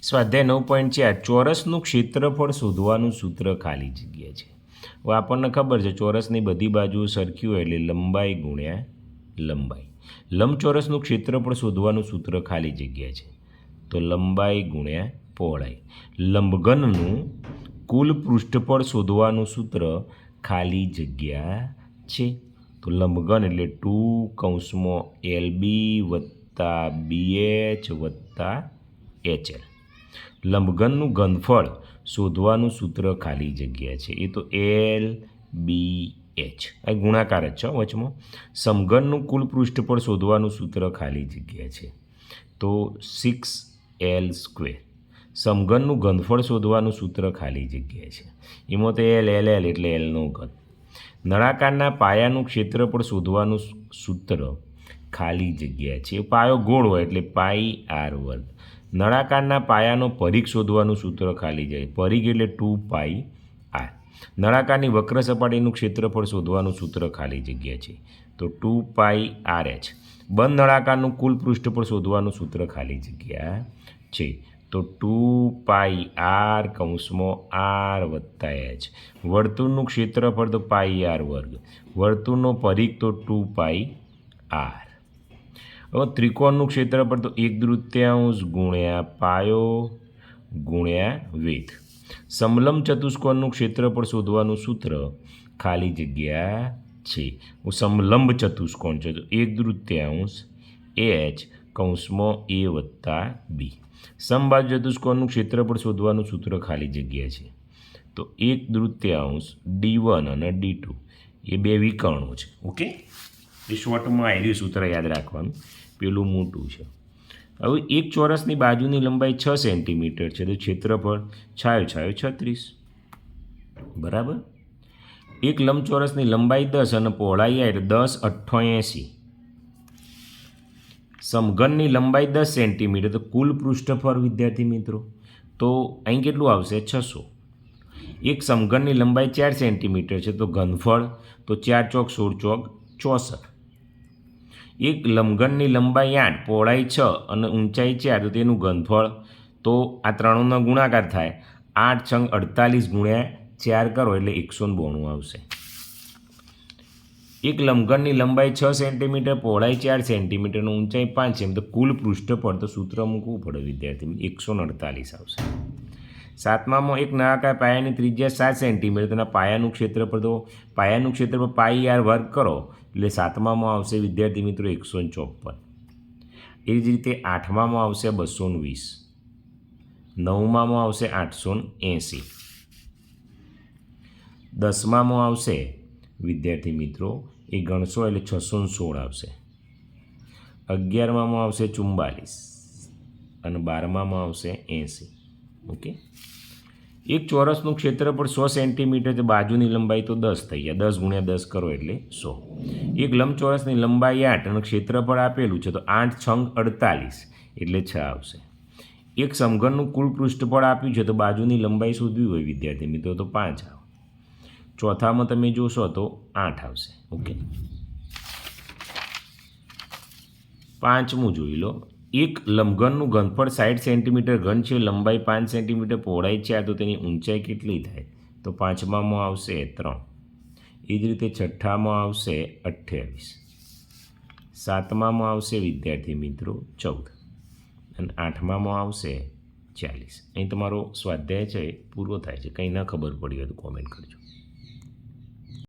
સ્વાધ્યાય 9.4 ચોરસનું ક્ષેત્રફળ શોધવાનું સૂત્ર ખાલી જગ્યા છે. હવે આપણને ખબર છે ચોરસની બધી બાજુઓ સરખી હોય એટલે લંબાઈ ગુણ્યા લંબાઈ. લંબચોરસનું ક્ષેત્રફળ શોધવાનું સૂત્ર ખાલી જગ્યા છે તો લંબાઈ ગુણ્યા પહોળાઈ. લંબઘનનું કુલ પૃષ્ઠફળ શોધવાનું સૂત્ર ખાલી જગ્યા છે તો લંબઘન એટલે 2 LB વત્તા BH વત્તા HL. લંબઘનનું ઘનફળ શોધવાનું સૂત્ર ખાલી જગ્યા છે એ તો LBH. આ ગુણાકાર જ છે વચમાં. સમઘનનું કુલ પૃષ્ઠફળ શોધવાનું સૂત્ર ખાલી જગ્યા છે તો 6L². સમઘનનું ઘનફળ શોધવાનું સૂત્ર ખાલી જગ્યા છે એમાં તો L એટલે Lનો ઘન. નળાકારના પાયાનું ક્ષેત્રફળ શોધવાનું સૂત્ર ખાલી જગ્યા છે. પાયો ગોળ હોય એટલે πr². નળાકારના પાયાનો પરિઘ શોધવાનું સૂત્ર ખાલી જાય. પરિઘ એટલે 2πr. નળાકારની વક્ર સપાટીનું ક્ષેત્રફળ શોધવાનું સૂત્ર ખાલી જગ્યા છે તો 2πrh. બંધ નળાકારનું કુલ પૃષ્ઠફળ શોધવાનું સૂત્ર ખાલી જગ્યા છે તો 2πr વત્તા h. વર્તુળનું ક્ષેત્રફળ તો πr². વર્તુળનો પરિઘ તો 2πr. હવે ત્રિકોણનું ક્ષેત્રફળ તો 1/3 ગુણ્યા પાયો ગુણ્યા વેધ. સમલંબ ચતુષ્કોણનું ક્ષેત્રફળ શોધવાનું સૂત્ર ખાલી જગ્યા છે. સમલંબ ચતુષ્કોણ છે તો 1/3 h a વત્તા b. સમબાજુ ચતુષ્કોણનું ક્ષેત્રફળ શોધવાનું સૂત્ર ખાલી જગ્યા છે તો 1/3 d1 અને d2 એ બે વિકર્ણો છે. ઓકે, એ શોર્ટમાં આવ્યું સૂત્ર યાદ રાખવાનું, પેલું મોટું છે. હવે એક ચોરસની બાજુની લંબાઈ 6 સેન્ટીમીટર છે તો ક્ષેત્રફળ છાયો 36 બરાબર. એક લંબચોરસની લંબાઈ 10 અને પહોળાઈ 10 88. સમઘનની લંબાઈ 10 સેન્ટીમીટર તો કુલ પૃષ્ઠફળ વિદ્યાર્થી મિત્રો તો અહીં કેટલું આવશે 600. એક સમઘનની લંબાઈ 4 સેન્ટીમીટર છે તો ઘનફળ તો 4 ચોક 16 ચોક 64. એક લંબઘનની લંબાઈ 8 પહોળાઈ 6 અને ઊંચાઈ 4 તો તેનું ઘનફળ તો આ ત્રણનો ગુણાકાર થાય 8 છંગ 48 ગુણ્યા 4 કરો એટલે 192 આવશે. એક લંબઘનની લંબાઈ 6 સેન્ટીમીટર પહોળાઈ 4 સેન્ટીમીટર અને ઊંચાઈ 5 સેમ તો કુલ પૃષ્ઠફળ તો સૂત્ર મૂકવું પડે વિદ્યાર્થી 148 આવશે. સાતમામાં એક નળાકાર પાયાની ત્રિજ્યા 7 સેન્ટીમીટર તેના પાયાનું ક્ષેત્રફળ πr² કરો એટલે સાતમામાં આવશે વિદ્યાર્થી મિત્રો 154. એ જ રીતે આઠમામાં આવશે 220. નવમામાં આવશે 880. દસમામાં આવશે વિદ્યાર્થી મિત્રો એ ગણશો એટલે 616 આવશે. 11મામાં આવશે 44 અને 12મામાં આવશે 80. ઓકે, એક ચોરસનું ક્ષેત્રફળ 100 સેન્ટીમીટર તો બાજુની લંબાઈ તો 10 થઈ ગયા. 10 ગુણ્યા 10 કરો એટલે 100. એક લંબચોરસની લંબાઈ 8 અને ક્ષેત્રફળ આપેલું છે તો 8 છંગ 48 એટલે 6 આવશે. એક સમઘનનું કુલ પૃષ્ઠફળ આપ્યું છે તો બાજુની લંબાઈ શોધવી હોય વિદ્યાર્થી મિત્રો તો 5 આવે. ચોથામાં તમે જોશો તો 8 આવશે. ઓકે, પાંચમું જોઈ લો. એક લંબઘનનું ઘનફળ 60 સેન્ટીમીટર ઘન છે, લંબાઈ 5 સેન્ટીમીટર પહોળાઈ 4 તો તેની ઊંચાઈ કેટલી થાય તો પાંચમામાં આવશે 3. એ જ રીતે છઠ્ઠામાં આવશે 28. સાતમામાં આવશે વિદ્યાર્થી મિત્રો 14 અને આઠમામાં આવશે 40. અહીં તમારો સ્વાધ્યાય છે પૂરો થાય છે. કંઈ ના ખબર પડી હોય તો કોમેન્ટ કરજો.